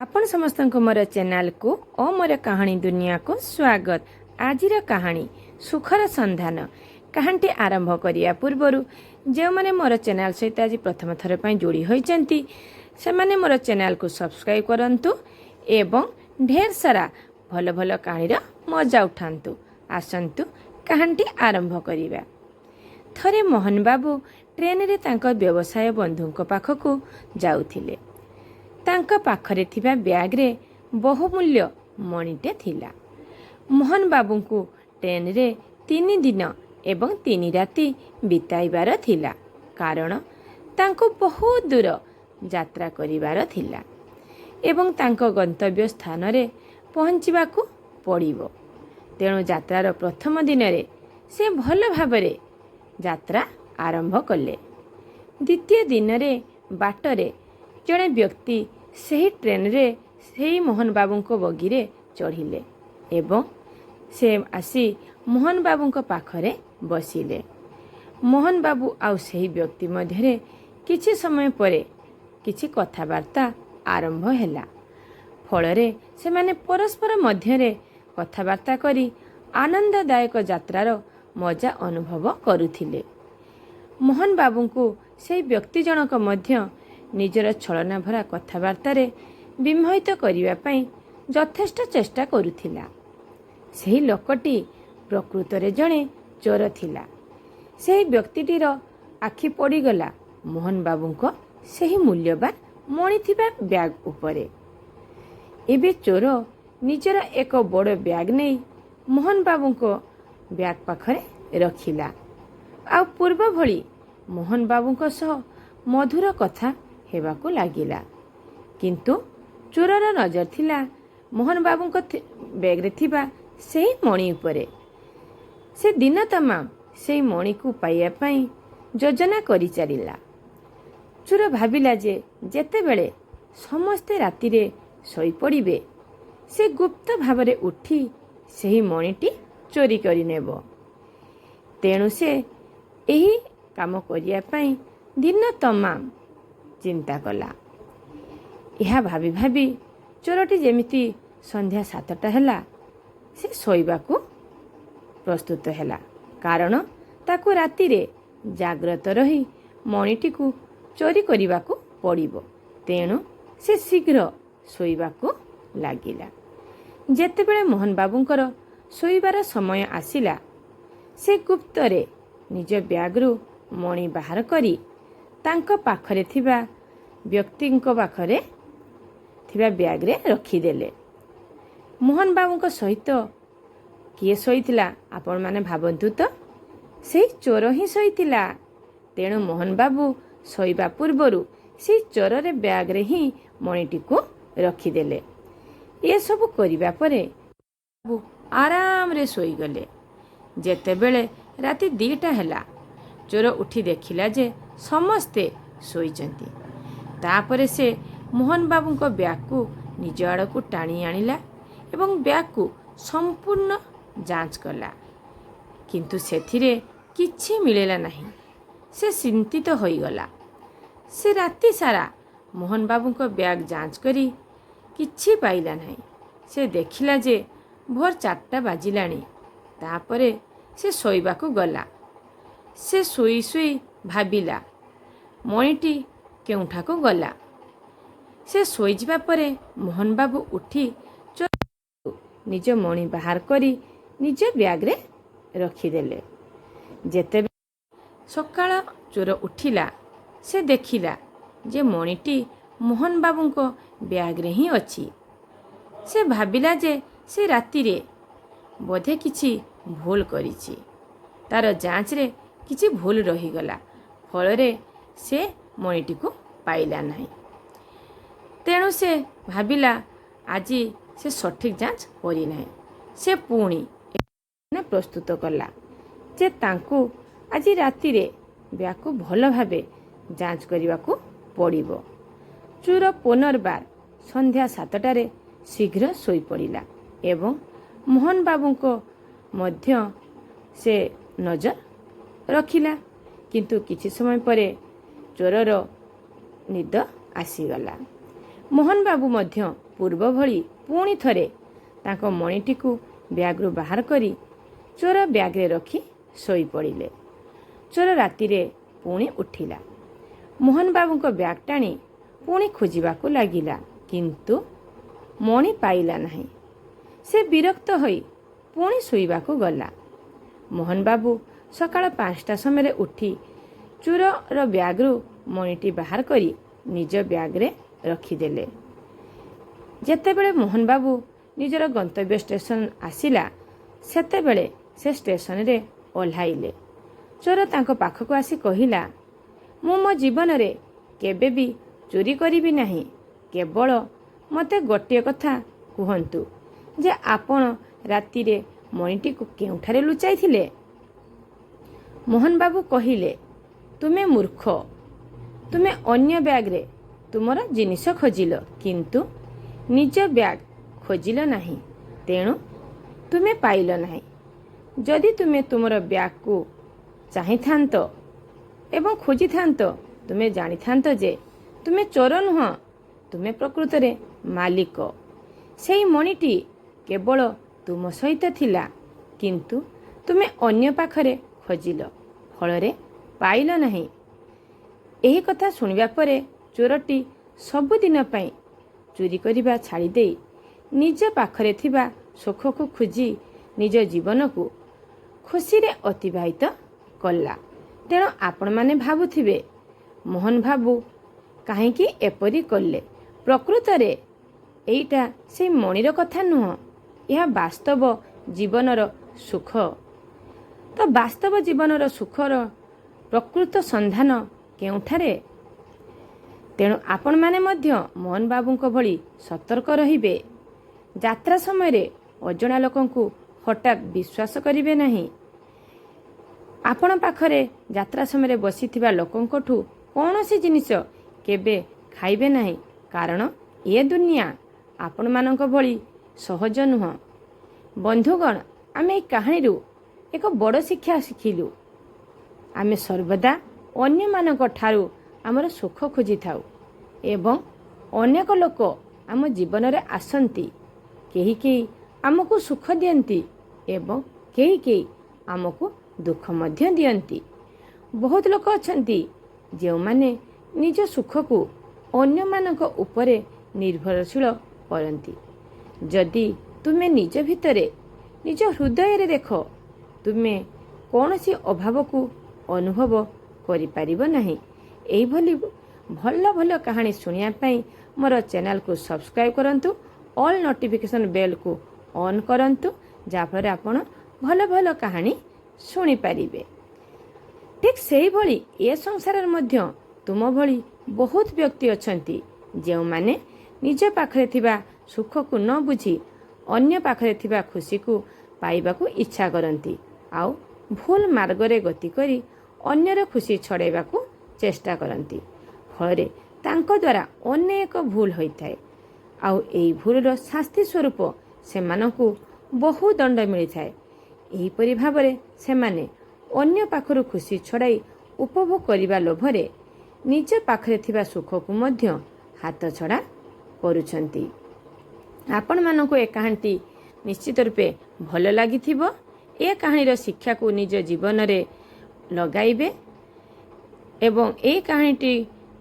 आपण समस्त मोर चैनल को और मोर कहानी दुनिया को स्वागत। आज कहानी सुखर संधान कहानी आरंभ करिया पूर्वर जो मैंने मोर चैनल सहित आज प्रथम थर पर जोड़ी होती से माने मोर चैनल को सब्सक्राइब करंतु एवं ढेर सारा भल भल कहानी मजा उठातु। आसतु कहानी आरंभ करिबा। थरे मोहन बाबू ट्रेन रे तांको व्यवसाय बंधुक पाखक जाउथिले। तांका पाखरे थिबा ब्याग रे बहुमूल्य मणिटे थिला। मोहन बाबू को ट्रेन रे 3 दिन एवं 3 राति बिताइबार थिला, कारण तांको बहुत दूर यात्रा करिबार थिला एवं तांको गंतव्य स्थान रे पहुँचवाकू पड़िबो। तेणु यात्रार प्रथम दिन रे से भल भाबरे यात्रा आरंभ कले। द्वितीय दिन रे बाटरे जड़े व्यक्ति सही ट्रेन रे सही मोहन बाबू को बगी रे चढ़िले एवं से आसी मोहन बाबू को पाखरे बसिले। मोहन बाबू आउ सही व्यक्ति मध्यरे किछि समय परे किछि कथावार्ता आरंभ हैला। फलरे से माने परस्पर मध्यरे कथावार्ता करी आनंददायक यात्रार मजा अनुभव करुथिले। मोहन बाबू को सही व्यक्ति जनक मध्य निजर छलना भरा कथावार्ता विमोहित करिबा पई यथेष्ट चेष्टा करुथिला। सही लोकटी प्रकृत रे जणे चोर थिला। सही व्यक्तिटीर आखि पड़ीगला मोहन बाबू को सही मूल्यवान मणि थिबा ब्याग उपरे। एबे चोर निजर एक बड़ ब्याग नहीं मोहन बाबू को ब्याग पाखरे रखिला। आ पूर्व भली मोहन बाबू को सह मधुर कथा हेबाकू लागिला, किंतु चोरर नजर थिला मोहन बाबू को बैग रे थिबा सही मणि उपरे। से दिन तमाम सही मणि को पाइया पई योजना करि चलिला। चोर भाबिला जे जेते बेले समस्ते राति रे सोई पड़िबे से गुप्त भावरे उठी सही मणिटी चोरी करि नेबो। तेणु से एही काम करिया पई दिन तमाम चिंता कला। यह भाभी भाभी चोरटी जेमिति संध्या 7टा हैला से सोइबाकू प्रस्तुत हैला, कारण ताकू राति रे जाग्रत रही मणिटी को चोरी करिबाकू पड़िबो। तेणु से शीघ्र सोइबाकू लागिला। जेतेबेले मोहन बाबूंकर सोइबार समय आसिला से गुप्तरे निज ब्यागरू मणि बाहर करी तांको पाखरे थिबा व्यक्तिंको पाखरे थिबा ब्याग रे रखिदेले। मोहन बाबूंको सहित किए सोईथिला आपण माने भाबंतु तो सेही चोर ही सोईथिला। तेणु मोहन बाबू सोईबा पूर्वरु से चोर रे ब्याग रे ही मणिटी को रखिदेले। ये सब करिबा परे बाबू आराम रे सोई गले। जेतेबेले राति 2टा हैला चोर उठी देखिला जे समस्ते सोईचंती। तापरे से मोहन बाबू को ब्याग को निज आड़ को टाणी आनिला एवं ब्याग को संपूर्ण जांच कला, किंतु सेथिरे किछि मिलेला नहीं। से चिंतित होईगला। से राति सारा मोहन बाबू को ब्याग जांच करी किछि पाइला नहीं। से देखिला जे भोर 4टा बाजिलाणी। तापरे से सोईबाकू गला। से सोई सोई भाबिला मणिटी केउठा को गला। से सोई जिबा परे मोहन बाबू उठी चोर निज मणि बाहर करी निज ब्याग रे रखिदेले। जेते सकाळ चोर उठिला से देखिला जे मणिटी मोहन बाबू को ब्याग रे ही अछि। से भाबिला जे से राति रे बोधे किछि भूल करिछि। तार जांच रे किछि भूल रहीगला। फलरे से मणिटी को पाइला नहीं। तेणु से भाबिला आज से सठिक जांच करी नहीं। से पुणी प्रस्तुत कला जे तांकू आज राति रे ब्याग को भल भाबे जांच करिबाकू पड़िबो। चोर पुनर्बार संध्या 7टारे शीघ्र सोई पड़िला एवं मोहन बाबू को मध्य से नजर रखिला, किंतु किछि समय परे चोरर निद आसीगला। मोहन बाबू मध्य ପୂର୍ବ ଭଳି ପୁଣି ଥରେ ତାଙ୍କ ମଣିଟିକୁ ବ୍ୟାଗ୍ରୁ ବାହାର କରି ଚୋର ବ୍ୟାଗ୍ରେ ରଖି ଶୋଇପଡ଼ିଲେ। ଚୋର ରାତିରେ ପୁଣି ଉଠିଲା। ମୋହନ ବାବୁଙ୍କ ବ୍ୟାଗ୍ ଟାଣି ପୁଣି ଖୋଜିବାକୁ ଲାଗିଲା, କିନ୍ତୁ ମଣି ପାଇଲା ନାହିଁ। ସେ ବିରକ୍ତ ହୋଇ ପୁଣି ଶୋଇବାକୁ ଗଲା। ମୋହନ ବାବୁ ସକାଳ 5ଟା ସମୟରେ ଉଠି ଚୋରର ବ୍ୟାଗ୍ରୁ ମଣିଟି ବାହାର କରି ନିଜ ବ୍ୟାଗ୍ରେ ରଖିଦେଲେ। ଯେତେବେଳେ ମୋହନ ବାବୁ ନିଜର ଗନ୍ତବ୍ୟ ଷ୍ଟେସନ ଆସିଲା, ସେତେବେଳେ ସେ ଷ୍ଟେସନରେ ଓହ୍ଲାଇଲେ। ଚୋର ତାଙ୍କ ପାଖକୁ ଆସି କହିଲା, ମୁଁ ମୋ ଜୀବନରେ କେବେ ବି ଚୋରି କରିବି ନାହିଁ। କେବଳ ମୋତେ ଗୋଟିଏ କଥା କୁହନ୍ତୁ ଯେ ଆପଣ ରାତିରେ ମଣିଟିକୁ କେଉଁଠାରେ ଲୁଚାଇଥିଲେ? ମୋହନ ବାବୁ କହିଲେ, ତୁମେ ମୂର୍ଖ। ତୁମେ ଅନ୍ୟ ବ୍ୟାଗ୍ରେ ତୁମର ଜିନିଷ ଖୋଜିଲ, କିନ୍ତୁ ନିଜ ବ୍ୟାଗ୍ ଖୋଜିଲ ନାହିଁ। ତେଣୁ ତୁମେ ପାଇଲ ନାହିଁ। ଯଦି ତୁମେ ତୁମର ବ୍ୟାଗ୍କୁ ଚାହିଁଥାନ୍ତ ଏବଂ ଖୋଜିଥାନ୍ତ, ତୁମେ ଜାଣିଥାନ୍ତ ଯେ ତୁମେ ଚୋର ନୁହଁ, ତୁମେ ପ୍ରକୃତରେ ମାଲିକ। ସେହି ମଣିଟି କେବଳ ତୁମ ସହିତ ଥିଲା, କିନ୍ତୁ ତୁମେ ଅନ୍ୟ ପାଖରେ ଖୋଜିଲ, ଫଳରେ ପାଇଲ ନାହିଁ। ଏହି କଥା ଶୁଣିବା ପରେ ଚୋରଟି ସବୁଦିନ ପାଇଁ ଚୋରି କରିବା ଛାଡ଼ିଦେଇ ନିଜ ପାଖରେ ଥିବା ସୁଖକୁ ଖୋଜି ନିଜ ଜୀବନକୁ ଖୁସିରେ ଅତିବାହିତ କଲା। ତେଣୁ ଆପଣମାନେ ଭାବୁଥିବେ, ମୋହନ ବାବୁ କାହିଁକି ଏପରି କଲେ? ପ୍ରକୃତରେ ଏଇଟା ସେଇ ମଣିର କଥା ନୁହଁ, ଏହା ବାସ୍ତବ ଜୀବନର ସୁଖ। ତ ବାସ୍ତବ ଜୀବନର ସୁଖର ପ୍ରକୃତ ସନ୍ଧାନ କେଉଁଠାରେ? ତେଣୁ ଆପଣମାନେ ମଧ୍ୟ ମୋହନ ବାବୁଙ୍କ ଭଳି ସତର୍କ ରହିବେ। ଯାତ୍ରା ସମୟରେ ଅଜଣା ଲୋକଙ୍କୁ ହଠାତ୍ ବିଶ୍ୱାସ କରିବେ ନାହିଁ। ଆପଣ ପାଖରେ ଯାତ୍ରା ସମୟରେ ବସିଥିବା ଲୋକଙ୍କଠୁ କୌଣସି ଜିନିଷ କେବେ ଖାଇବେ ନାହିଁ, କାରଣ ଏ ଦୁନିଆ ଆପଣମାନଙ୍କ ଭଳି ସହଜ ନୁହଁ। ବନ୍ଧୁଗଣ, ଆମେ ଏହି କାହାଣୀରୁ ଏକ ବଡ଼ ଶିକ୍ଷା ଶିଖିଲୁ। ଆମେ ସର୍ବଦା ଅନ୍ୟମାନଙ୍କ ଠାରୁ ଆମର ସୁଖ ଖୋଜିଥାଉ ଏବଂ ଅନେକ ଲୋକ ଆମ ଜୀବନରେ ଆସନ୍ତି। କେହି କେହି ଆମକୁ ସୁଖ ଦିଅନ୍ତି ଏବଂ କେହି କେହି ଆମକୁ ଦୁଃଖ ମଧ୍ୟ ଦିଅନ୍ତି। ବହୁତ ଲୋକ ଅଛନ୍ତି ଯେଉଁମାନେ ନିଜ ସୁଖକୁ ଅନ୍ୟମାନଙ୍କ ଉପରେ ନିର୍ଭରଶୀଳ କରନ୍ତି। ଯଦି ତୁମେ ନିଜ ଭିତରେ, ନିଜ ହୃଦୟରେ ଦେଖ, ତୁମେ କୌଣସି ଅଭାବକୁ ଅନୁଭବ କରିପାରିବ ନାହିଁ। ଏଇଭଳି ଭଲ ଭଲ କାହାଣୀ ଶୁଣିବା ପାଇଁ ମୋର ଚ୍ୟାନେଲକୁ ସବସ୍କ୍ରାଇବ୍ କରନ୍ତୁ, ଅଲ୍ ନୋଟିଫିକେସନ୍ ବେଲ୍କୁ ଅନ୍ କରନ୍ତୁ, ଯାହାଫଳରେ ଆପଣ ଭଲ ଭଲ କାହାଣୀ ଶୁଣିପାରିବେ। ଠିକ୍ ସେହିଭଳି ଏ ସଂସାରରେ ମଧ୍ୟ ତୁମ ଭଳି ବହୁତ ବ୍ୟକ୍ତି ଅଛନ୍ତି ଯେଉଁମାନେ ନିଜ ପାଖରେ ଥିବା ସୁଖକୁ ନ ବୁଝି ଅନ୍ୟ ପାଖରେ ଥିବା ଖୁସିକୁ ପାଇବାକୁ ଇଚ୍ଛା କରନ୍ତି, ଆଉ ଭୁଲ ମାର୍ଗରେ ଗତି କରି ଅନ୍ୟର ଖୁସି ଛଡ଼ାଇବାକୁ ଚେଷ୍ଟା କରନ୍ତି। ଫଳରେ ତାଙ୍କ ଦ୍ୱାରା ଅନେକ ଭୁଲ ହୋଇଥାଏ, ଆଉ ଏହି ଭୁଲର ଶାସ୍ତି ସ୍ୱରୂପ ସେମାନଙ୍କୁ ବହୁ ଦଣ୍ଡ ମିଳିଥାଏ। ଏହିପରି ଭାବରେ ସେମାନେ ଅନ୍ୟ ପାଖରୁ ଖୁସି ଛଡ଼ାଇ ଉପଭୋଗ କରିବା ଲୋଭରେ ନିଜ ପାଖରେ ଥିବା ସୁଖକୁ ମଧ୍ୟ ହାତଛଡ଼ା କରୁଛନ୍ତି। ଆପଣମାନଙ୍କୁ ଏ କାହାଣୀଟି ନିଶ୍ଚିତ ରୂପେ ଭଲ ଲାଗିଥିବ। ଏ କାହାଣୀର ଶିକ୍ଷାକୁ ନିଜ ଜୀବନରେ ଲଗାଇବେ ଏବଂ ଏହି କାହାଣୀଟି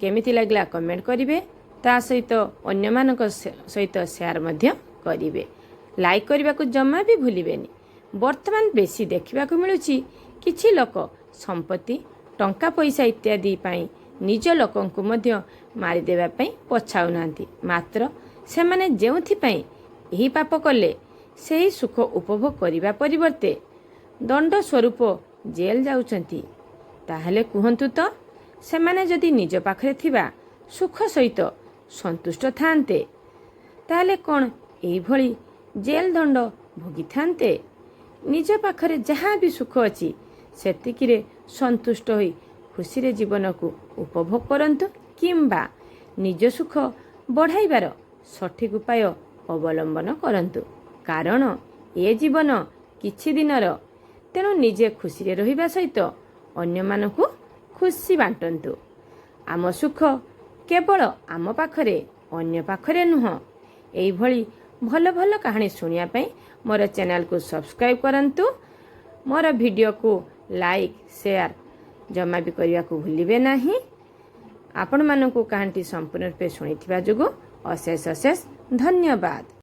କେମିତି ଲାଗିଲା କମେଣ୍ଟ କରିବେ। ତା ସହିତ ଅନ୍ୟମାନଙ୍କ ସହିତ ସେୟାର ମଧ୍ୟ କରିବେ। ଲାଇକ୍ କରିବାକୁ ଜମା ବି ଭୁଲିବେନି। ବର୍ତ୍ତମାନ ବେଶୀ ଦେଖିବାକୁ ମିଳୁଛି କିଛି ଲୋକ ସମ୍ପତ୍ତି, ଟଙ୍କା ପଇସା ଇତ୍ୟାଦି ପାଇଁ ନିଜ ଲୋକଙ୍କୁ ମଧ୍ୟ ମାରିଦେବା ପାଇଁ ପଛାଉନାହାନ୍ତି। ମାତ୍ର ସେମାନେ ଯେଉଁଥିପାଇଁ ଏହି ପାପ କଲେ ସେହି ସୁଖ ଉପଭୋଗ କରିବା ପରିବର୍ତ୍ତେ ଦଣ୍ଡ ସ୍ୱରୂପ ଜେଲ୍ ଯାଉଛନ୍ତି। ତାହେଲେ କୁହନ୍ତୁ ତ, ସେମାନେ ଯଦି ନିଜ ପାଖରେ ଥିବା ସୁଖ ସହିତ ସନ୍ତୁଷ୍ଟ ଥାନ୍ତେ, ତାହେଲେ କ'ଣ ଏଇଭଳି ଜେଲ୍ ଦଣ୍ଡ ଭୋଗିଥାନ୍ତେ? ନିଜ ପାଖରେ ଯାହା ବି ସୁଖ ଅଛି ସେତିକିରେ ସନ୍ତୁଷ୍ଟ ହୋଇ ଖୁସିରେ ଜୀବନକୁ ଉପଭୋଗ କରନ୍ତୁ, କିମ୍ବା ନିଜ ସୁଖ ବଢ଼ାଇବାର ସଠିକ୍ ଉପାୟ ଅବଲମ୍ବନ କରନ୍ତୁ। କାରଣ ଏ ଜୀବନ କିଛି ଦିନର। ତେଣୁ ନିଜେ ଖୁସିରେ ରହିବା ସହିତ ଅନ୍ୟମାନଙ୍କୁ ଖୁସି ବାଣ୍ଟନ୍ତୁ। ଆମ ସୁଖ କେବଳ ଆମ ପାଖରେ, ଅନ୍ୟ ପାଖରେ ନୁହଁ। ଏଇଭଳି ଭଲ ଭଲ କାହାଣୀ ଶୁଣିବା ପାଇଁ ମୋର ଚ୍ୟାନେଲକୁ ସବସ୍କ୍ରାଇବ୍ କରନ୍ତୁ। ମୋର ଭିଡ଼ିଓକୁ ଲାଇକ୍ ସେୟାର ଜମା ବି କରିବାକୁ ଭୁଲିବେ ନାହିଁ। ଆପଣମାନଙ୍କୁ କାହାଣୀଟି ସମ୍ପୂର୍ଣ୍ଣ ରୂପେ ଶୁଣିଥିବା ଯୋଗୁଁ ଅଶେଷ ଅଶେଷ ଧନ୍ୟବାଦ।